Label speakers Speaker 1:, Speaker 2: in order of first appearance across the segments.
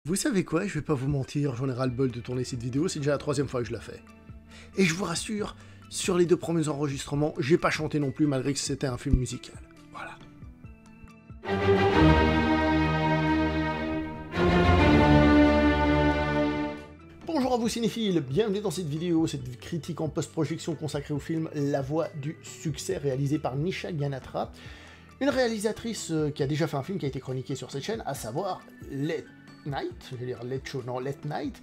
Speaker 1: Vous savez quoi, je vais pas vous mentir, j'en ai ras-le-bol de tourner cette vidéo, c'est déjà la troisième fois que je la fais. Et je vous rassure, sur les deux premiers enregistrements, j'ai pas chanté non plus malgré que c'était un film musical. Voilà. Bonjour à vous cinéphiles, bienvenue dans cette vidéo, cette critique en post-projection consacrée au film La Voie du Succès, réalisé par Nisha Ganatra, une réalisatrice qui a déjà fait un film qui a été chroniqué sur cette chaîne, à savoir Late Night, je vais dire Late Show, non, Late Night,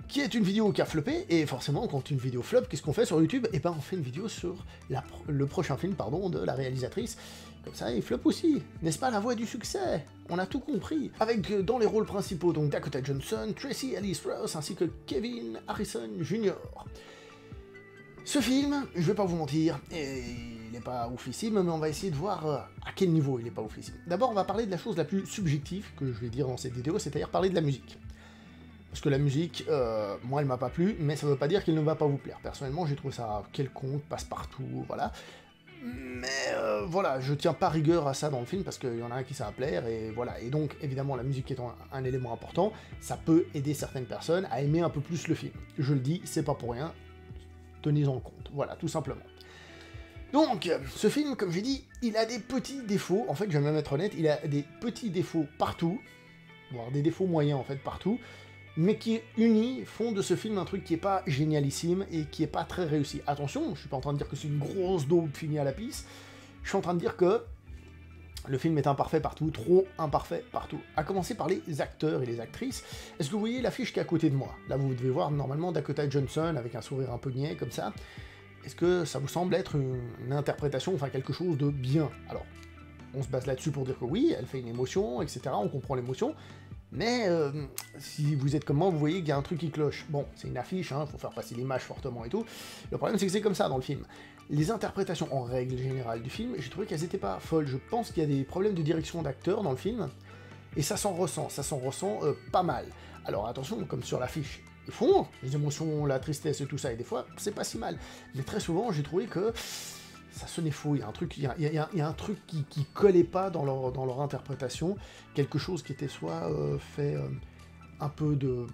Speaker 1: qui est une vidéo qui a floppé, et forcément, quand une vidéo flop, qu'est-ce qu'on fait sur YouTube? Eh ben, on fait une vidéo sur le prochain film, pardon, de la réalisatrice. Comme ça, il flop aussi, n'est-ce pas, La Voie du Succès? On a tout compris. Avec dans les rôles principaux, donc Dakota Johnson, Tracy Ellis Ross, ainsi que Kevin Harrison Jr. Ce film, je vais pas vous mentir, il n'est pas oufissime, mais on va essayer de voir à quel niveau il n'est pas oufissime. D'abord, on va parler de la chose la plus subjective que je vais dire dans cette vidéo, c'est-à-dire parler de la musique. Parce que la musique, moi, elle m'a pas plu, mais ça veut pas dire qu'elle ne va pas vous plaire. Personnellement, j'ai trouvé ça quelconque, passe-partout, voilà. Mais voilà, je tiens pas rigueur à ça dans le film, parce qu'il y en a un qui ça va plaire, et voilà. Et donc, évidemment, la musique étant un élément important, ça peut aider certaines personnes à aimer un peu plus le film. Je le dis, c'est pas pour rien, tenez-en compte, voilà, tout simplement. Donc, ce film, comme j'ai dit, il a des petits défauts, en fait, je vais même être honnête, il a des petits défauts partout, voire des défauts moyens, en fait, partout, mais qui, unis, font de ce film un truc qui est pas génialissime et qui est pas très réussi. Attention, je suis pas en train de dire que c'est une grosse daube finie à la pisse, je suis en train de dire que le film est imparfait partout, trop imparfait partout. À commencer par les acteurs et les actrices. Est-ce que vous voyez l'affiche qui est à côté de moi? Là, vous devez voir normalement Dakota Johnson avec un sourire un peu niais, comme ça. Est-ce que ça vous semble être une interprétation, enfin quelque chose de bien? Alors, on se base là-dessus pour dire que oui, elle fait une émotion, etc., on comprend l'émotion, mais si vous êtes comme moi, vous voyez qu'il y a un truc qui cloche. Bon, c'est une affiche, hein, faut faire passer l'image fortement et tout. Le problème, c'est que c'est comme ça dans le film. Les interprétations, en règle générale, du film, j'ai trouvé qu'elles n'étaient pas folles. Je pense qu'il y a des problèmes de direction d'acteurs dans le film, et ça s'en ressent pas mal. Alors attention, comme sur l'affiche, ils font les émotions, la tristesse et tout ça, et des fois, c'est pas si mal. Mais très souvent, j'ai trouvé que ça sonnait faux, il y a un truc, il y a un truc qui collait pas dans leur interprétation, quelque chose qui était soit fait un peu de...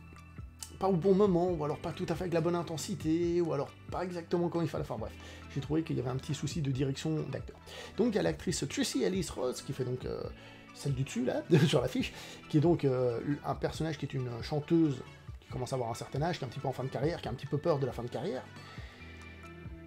Speaker 1: pas au bon moment, ou alors pas tout à fait avec la bonne intensité, ou alors pas exactement comme il fallait, enfin bref, j'ai trouvé qu'il y avait un petit souci de direction d'acteur. Donc il y a l'actrice Tracy Ellis Ross, qui fait donc celle du dessus, là, sur l'affiche, qui est donc un personnage qui est une chanteuse qui commence à avoir un certain âge, qui est un petit peu en fin de carrière, qui a un petit peu peur de la fin de carrière,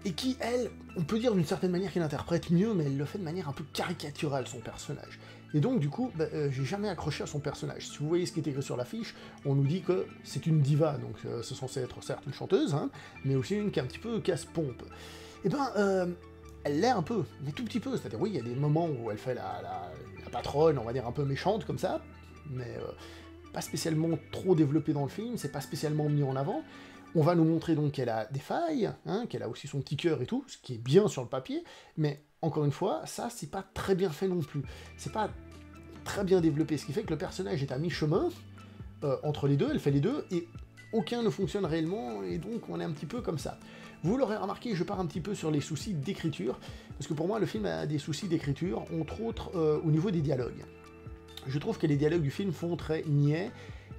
Speaker 1: et qui, elle, on peut dire d'une certaine manière qu'elle interprète mieux, mais elle le fait de manière un peu caricaturale, son personnage. Et donc, du coup, j'ai jamais accroché à son personnage. Si vous voyez ce qui est écrit sur l'affiche, on nous dit que c'est une diva, donc c'est censé être certes une chanteuse, hein, mais aussi une qui est un petit peu casse-pompe. Et elle l'est un peu, mais tout petit peu, c'est-à-dire, oui, il y a des moments où elle fait la patronne, on va dire un peu méchante, comme ça, mais pas spécialement trop développé dans le film, c'est pas spécialement mis en avant. On va nous montrer donc qu'elle a des failles, hein, qu'elle a aussi son petit cœur et tout, ce qui est bien sur le papier, mais encore une fois, ça, c'est pas très bien fait non plus. C'est pas très bien développé, ce qui fait que le personnage est à mi-chemin entre les deux, elle fait les deux, et aucun ne fonctionne réellement, et donc on est un petit peu comme ça. Vous l'aurez remarqué, je pars un petit peu sur les soucis d'écriture, parce que pour moi, le film a des soucis d'écriture, entre autres au niveau des dialogues. Je trouve que les dialogues du film font très niais,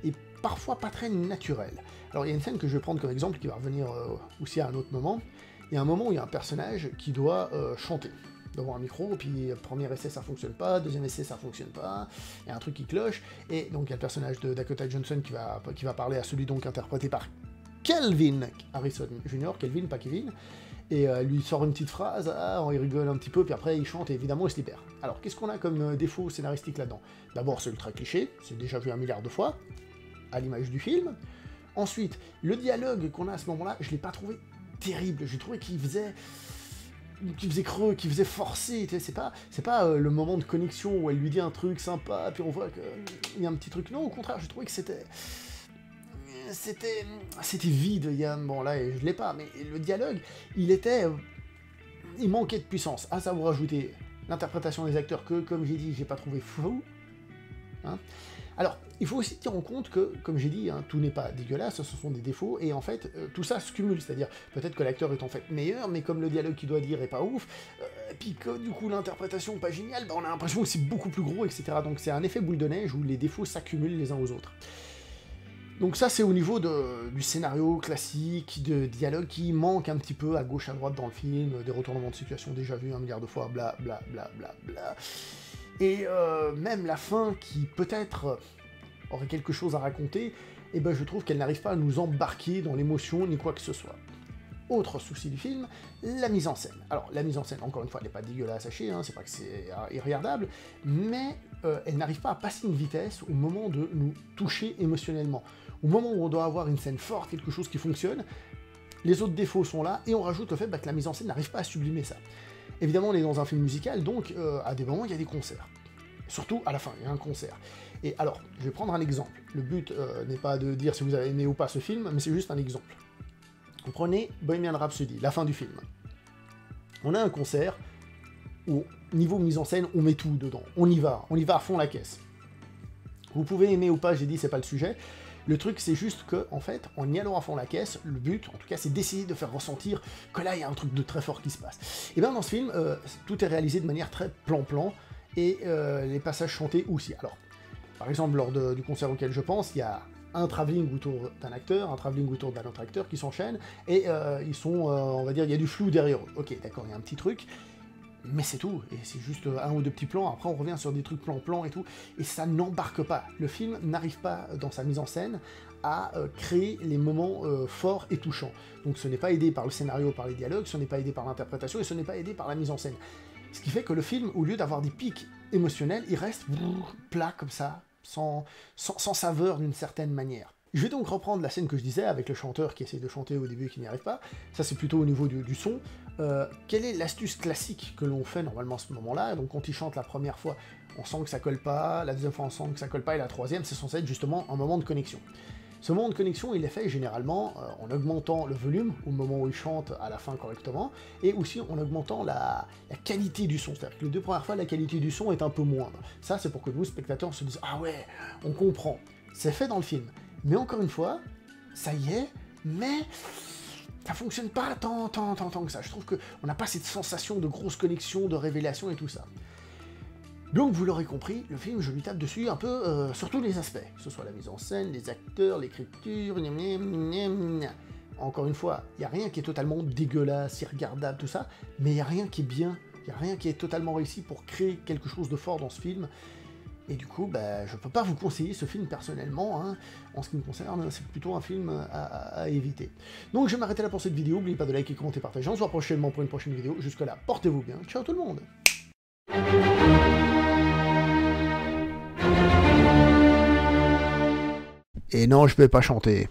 Speaker 1: et parfois pas très naturels. Alors il y a une scène que je vais prendre comme exemple, qui va revenir aussi à un autre moment. Il y a un moment où il y a un personnage qui doit chanter devant un micro, puis premier essai ça fonctionne pas, deuxième essai ça fonctionne pas, il y a un truc qui cloche, et donc il y a le personnage de Dakota Johnson qui va parler à celui donc interprété par Kelvin Harrison Jr., Kelvin, pas Kevin, et lui sort une petite phrase, il rigole un petit peu, puis après il chante, et évidemment il se libère. Alors qu'est-ce qu'on a comme défaut scénaristique là-dedans? D'abord c'est ultra cliché, c'est déjà vu 1 milliard de fois, à l'image du film. Ensuite, le dialogue qu'on a à ce moment-là, je l'ai pas trouvé terrible, j'ai trouvé qu'il faisait creux, qu'il faisait forcé, c'est pas le moment de connexion où elle lui dit un truc sympa, puis on voit qu'il y a un petit truc, non, au contraire, j'ai trouvé que c'était vide, bon là, je l'ai pas, mais le dialogue, il manquait de puissance, à ça vous rajoutez l'interprétation des acteurs que, comme j'ai dit, j'ai pas trouvé fou, hein. Alors, il faut aussi tenir en compte que, comme j'ai dit, hein, tout n'est pas dégueulasse, ce sont des défauts, et en fait, tout ça se cumule, c'est-à-dire, peut-être que l'acteur est en fait meilleur, mais comme le dialogue qu'il doit dire est pas ouf, puis que du coup l'interprétation pas géniale, on a l'impression que c'est beaucoup plus gros, etc. Donc c'est un effet boule de neige où les défauts s'accumulent les uns aux autres. Donc ça, c'est au niveau du scénario classique, de dialogue qui manque un petit peu à gauche, à droite dans le film, des retournements de situation déjà vus 1 milliard de fois, bla bla bla bla bla. Et même la fin, qui peut-être aurait quelque chose à raconter, et ben je trouve qu'elle n'arrive pas à nous embarquer dans l'émotion ni quoi que ce soit. Autre souci du film, la mise en scène. Alors, la mise en scène, encore une fois, elle n'est pas dégueulasse à chier, hein, c'est pas que c'est irregardable, mais elle n'arrive pas à passer une vitesse au moment de nous toucher émotionnellement. Au moment où on doit avoir une scène forte, quelque chose qui fonctionne, les autres défauts sont là, et on rajoute le fait que la mise en scène n'arrive pas à sublimer ça. Évidemment, on est dans un film musical, donc à des moments, il y a des concerts. Surtout à la fin, il y a un concert. Et alors, je vais prendre un exemple. Le but n'est pas de dire si vous avez aimé ou pas ce film, mais c'est juste un exemple. Vous prenez Bohemian Rhapsody, la fin du film. On a un concert où, niveau mise en scène, on met tout dedans. On y va à fond la caisse. Vous pouvez aimer ou pas, j'ai dit, c'est pas le sujet. Le truc, c'est juste que, en fait, en y allant à fond la caisse, le but, en tout cas, c'est d'essayer de faire ressentir que là, il y a un truc de très fort qui se passe. Et bien, dans ce film, tout est réalisé de manière très plan-plan, et les passages chantés aussi. Alors, par exemple, lors du concert auquel je pense, il y a un travelling autour d'un acteur, un travelling autour d'un autre acteur qui s'enchaînent, et ils sont, on va dire, il y a du flou derrière eux. Ok, d'accord, il y a un petit truc, mais c'est tout, et c'est juste un ou deux petits plans, après on revient sur des trucs plan-plan et tout, et ça n'embarque pas. Le film n'arrive pas, dans sa mise en scène, à créer les moments forts et touchants. Donc ce n'est pas aidé par le scénario, par les dialogues, ce n'est pas aidé par l'interprétation, et ce n'est pas aidé par la mise en scène. Ce qui fait que le film, au lieu d'avoir des pics émotionnels, il reste plat comme ça, sans saveur d'une certaine manière. Je vais donc reprendre la scène que je disais, avec le chanteur qui essaie de chanter au début et qui n'y arrive pas. Ça, c'est plutôt au niveau du son. Quelle est l'astuce classique que l'on fait normalement à ce moment-là? Donc quand il chante la première fois, on sent que ça colle pas, la deuxième fois on sent que ça colle pas, et la troisième, c'est censé être justement un moment de connexion. Ce moment de connexion, il est fait généralement en augmentant le volume au moment où il chante à la fin correctement, et aussi en augmentant la qualité du son. C'est-à-dire que les deux premières fois, la qualité du son est un peu moindre. Ça, c'est pour que nous, spectateurs, se disent « Ah ouais, on comprend ». C'est fait dans le film. Mais encore une fois, ça y est, mais ça fonctionne pas tant que ça. Je trouve qu'on n'a pas cette sensation de grosse connexion, de révélation et tout ça. Donc vous l'aurez compris, le film, je lui tape dessus un peu sur tous les aspects, que ce soit la mise en scène, les acteurs, l'écriture, encore une fois, il n'y a rien qui est totalement dégueulasse, irregardable, tout ça, mais il n'y a rien qui est bien, il n'y a rien qui est totalement réussi pour créer quelque chose de fort dans ce film, et du coup, je peux pas vous conseiller ce film personnellement, hein. En ce qui me concerne, c'est plutôt un film à éviter. Donc je vais m'arrêter là pour cette vidéo, n'oubliez pas de liker, commenter, partager, on se voit prochainement pour une prochaine vidéo, jusque là, portez-vous bien, ciao tout le monde. Et non, je peux pas chanter.